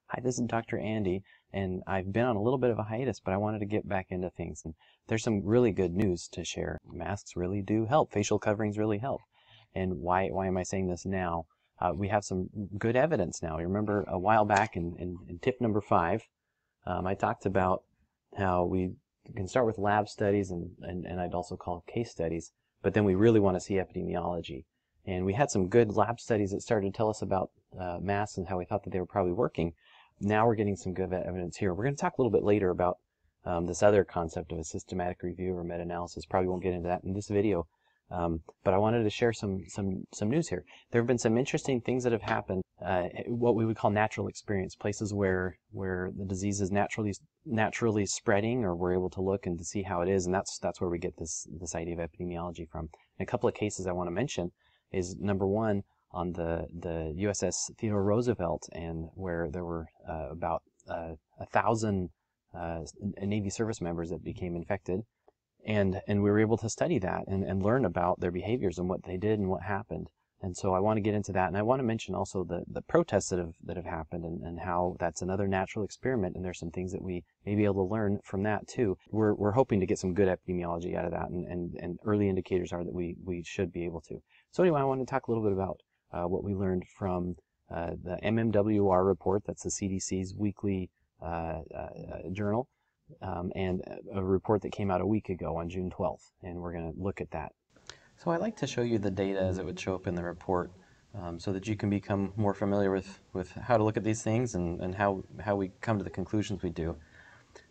Hi, this is Dr. Andy, and I've been on a little bit of a hiatus, but I wanted to get back into things. And there's some really good news to share. Masks really do help. Facial coverings really help. And why am I saying this now? We have some good evidence now. You remember a while back in tip number 5, I talked about how we can start with lab studies and I'd also call case studies, but then we really want to see epidemiology. And we had some good lab studies that started to tell us about masks and how we thought that they were probably working. Now we're getting some good evidence here. We're going to talk a little bit later about this other concept of a systematic review or meta-analysis. Probably won't get into that in this video, but I wanted to share some news here. There have been some interesting things that have happened, what we would call natural experience, places where the disease is naturally spreading, or we're able to look and to see how it is, and that's where we get this idea of epidemiology from. And a couple of cases I want to mention is, number one, on the USS Theodore Roosevelt, and where there were about 1,000 Navy service members that became infected, and we were able to study that and learn about their behaviors and what they did and what happened. And so I want to get into that, and I want to mention also the protests that have happened, and how that's another natural experiment, and there's some things that we may be able to learn from that too. We're hoping to get some good epidemiology out of that, and early indicators are that we should be able to. So anyway, I want to talk a little bit about what we learned from the MMWR report. That's the CDC's weekly journal, and a report that came out a week ago on June 12th, and we're going to look at that. So I like to show you the data as it would show up in the report, so that you can become more familiar with how to look at these things and how we come to the conclusions we do.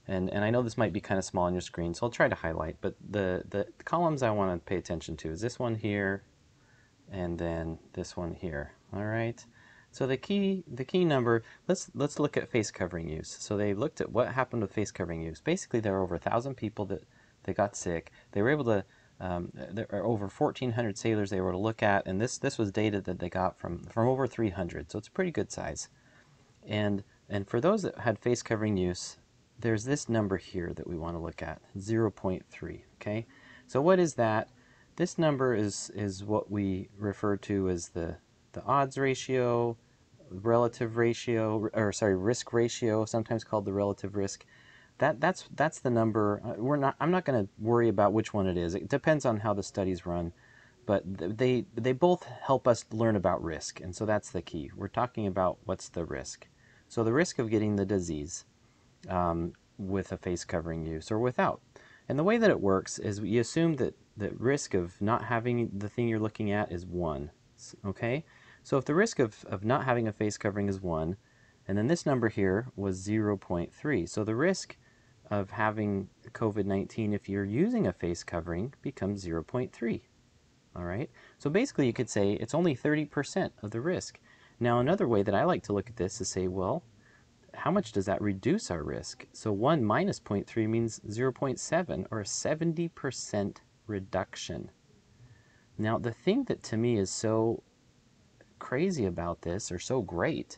And I know this might be kind of small on your screen, so I'll try to highlight, but the columns I want to pay attention to is this one here, and then this one here. All right. So the key number. Let's look at face covering use. So they looked at what happened with face covering use. Basically, there were over 1,000 people that got sick. They were able to. There are over 1,400 sailors they were able to look at, and this was data that they got from over 300. So it's a pretty good size. And for those that had face covering use, there's this number here that we want to look at, 0.3. Okay. So what is that? This number is what we refer to as the odds ratio, relative ratio, or sorry, risk ratio, sometimes called the relative risk. That's the number. I'm not going to worry about which one it is. It depends on how the studies run, but they both help us learn about risk, and so that's the key. We're talking about what's the risk. So the risk of getting the disease with a face covering use or without. And the way that it works is you assume that the risk of not having the thing you're looking at is 1. Okay? So if the risk of not having a face covering is 1, and then this number here was 0.3. So the risk of having COVID-19 if you're using a face covering becomes 0.3. All right? So basically you could say it's only 30% of the risk. Now another way that I like to look at this is say, well, how much does that reduce our risk? So 1 minus 0.3 means 0.7, or a 70% reduction. Now, the thing that to me is so crazy about this, or so great,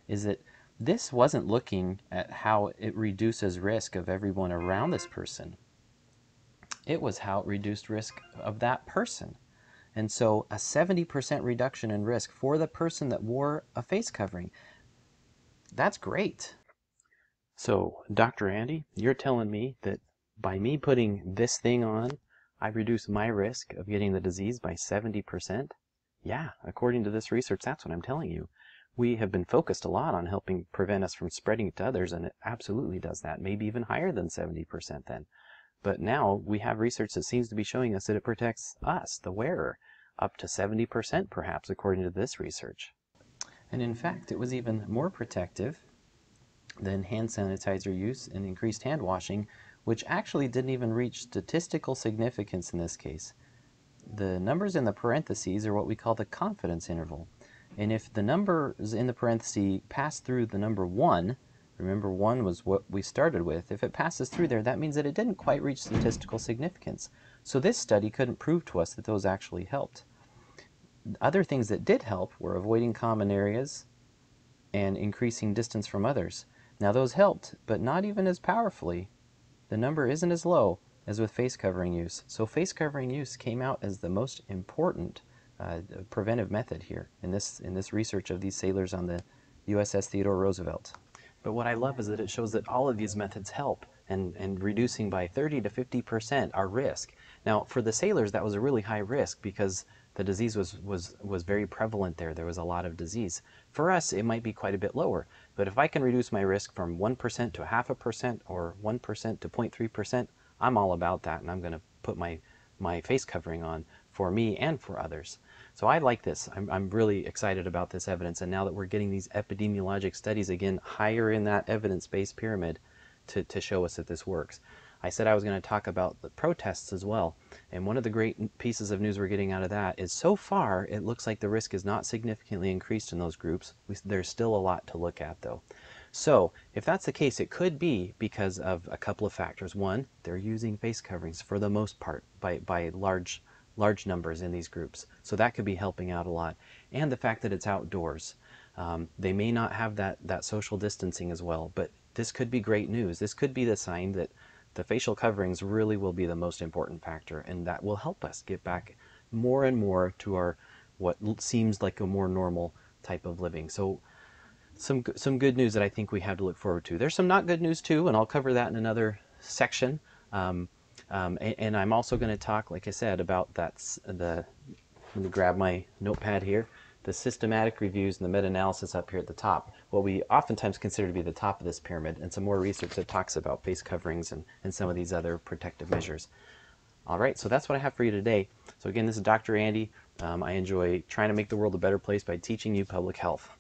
is that this wasn't looking at how it reduces risk of everyone around this person. It was how it reduced risk of that person. And so a 70% reduction in risk for the person that wore a face covering. That's great. So, Dr. Andy, you're telling me that by me putting this thing on, I reduce my risk of getting the disease by 70%? Yeah, according to this research, that's what I'm telling you. We have been focused a lot on helping prevent us from spreading it to others, and it absolutely does that, maybe even higher than 70% then. But now we have research that seems to be showing us that it protects us, the wearer, up to 70% perhaps, according to this research. And in fact, it was even more protective than hand sanitizer use and increased hand washing, which actually didn't even reach statistical significance in this case. The numbers in the parentheses are what we call the confidence interval. And if the numbers in the parentheses pass through the number 1, remember 1 was what we started with, if it passes through there, that means that it didn't quite reach statistical significance. So this study couldn't prove to us that those actually helped. Other things that did help were avoiding common areas and increasing distance from others. Now those helped, but not even as powerfully. The number isn't as low as with face covering use. So face covering use came out as the most important preventive method here in this research of these sailors on the USS Theodore Roosevelt. But what I love is that it shows that all of these methods help and reducing by 30 to 50% our risk. Now, for the sailors, that was a really high risk because the disease was very prevalent there. There was a lot of disease. For us, it might be quite a bit lower. But if I can reduce my risk from 1% to 0.5% or 1% to 0.3%, I'm all about that, and I'm going to put my face covering on for me and for others. So I like this. I'm really excited about this evidence, and now that we're getting these epidemiologic studies again higher in that evidence-based pyramid to show us that this works. I said I was going to talk about the protests as well, and one of the great pieces of news we're getting out of that is so far it looks like the risk is not significantly increased in those groups. There's still a lot to look at though. So if that's the case, it could be because of a couple of factors. One, they're using face coverings for the most part by large numbers in these groups. So that could be helping out a lot. And the fact that it's outdoors. They may not have that social distancing as well, but this could be great news. This could be the sign that the facial coverings really will be the most important factor, and that will help us get back more and more to our what seems like a more normal type of living. So some good news that I think we have to look forward to. There's some not good news too, and I'll cover that in another section. And I'm also going to talk, like I said, about let me grab my notepad here, the systematic reviews and the meta-analysis up here at the top, what we oftentimes consider to be the top of this pyramid, and some more research that talks about face coverings and some of these other protective measures. All right, so that's what I have for you today. So again, this is Dr. Andy. I enjoy trying to make the world a better place by teaching you public health.